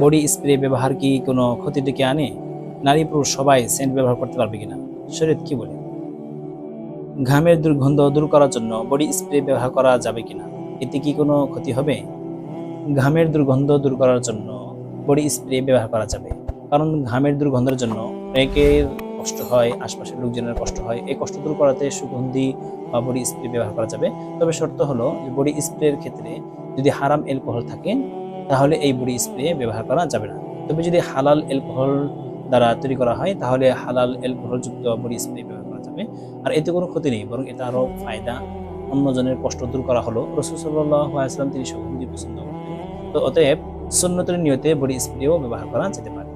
Body spray ব্যবহার কি কোনো ক্ষতি ডেকে আনে? নারী পুরুষ সবাই সেন্ট ব্যবহার করতে পারবে কিনা? শরীয়ত কি বলে? ঘামের দুর্গন্ধ দূর করার জন্য বডি স্প্রে ব্যবহার করা যাবে কিনা? এতে কি কোনো ক্ষতি হবে? ঘামের দুর্গন্ধ দূর করার জন্য বডি স্প্রে ব্যবহার করা যাবে, কারণ ঘামের দুর্গন্ধের জন্য অনেকের কষ্ট হয়, আশপাশের লোকজনের কষ্ট হয়। এই কষ্ট দূর করাতে সুগন্ধি বা বডি স্প্রে ব্যবহার করা যাবে। তবে শর্ত হলো যে বডি স্প্রের ক্ষেত্রে যদি হারাম অ্যালকোহল থাকে তাহলে এই বডি স্প্রে ব্যবহার করা যাবে না। তবে যদি হালাল অ্যালকোহল দ্বারা তৈরি করা হয় তাহলে হালাল অ্যালকোহলযুক্ত বডি স্প্রে ব্যবহার করা যাবে। আর এতে কোনো ক্ষতি নেই, বরং এটা আরো ফায়দা। অন্যজনের কষ্ট দূর করা হলো। রাসূল সাল্লাল্লাহু আলাইহি ওয়াসাল্লাম তিনি সুগন্ধি পছন্দ করতেন। তো অতএব সুন্নতের নিয়তে বডি স্প্রেও ব্যবহার করা যেতে পারে।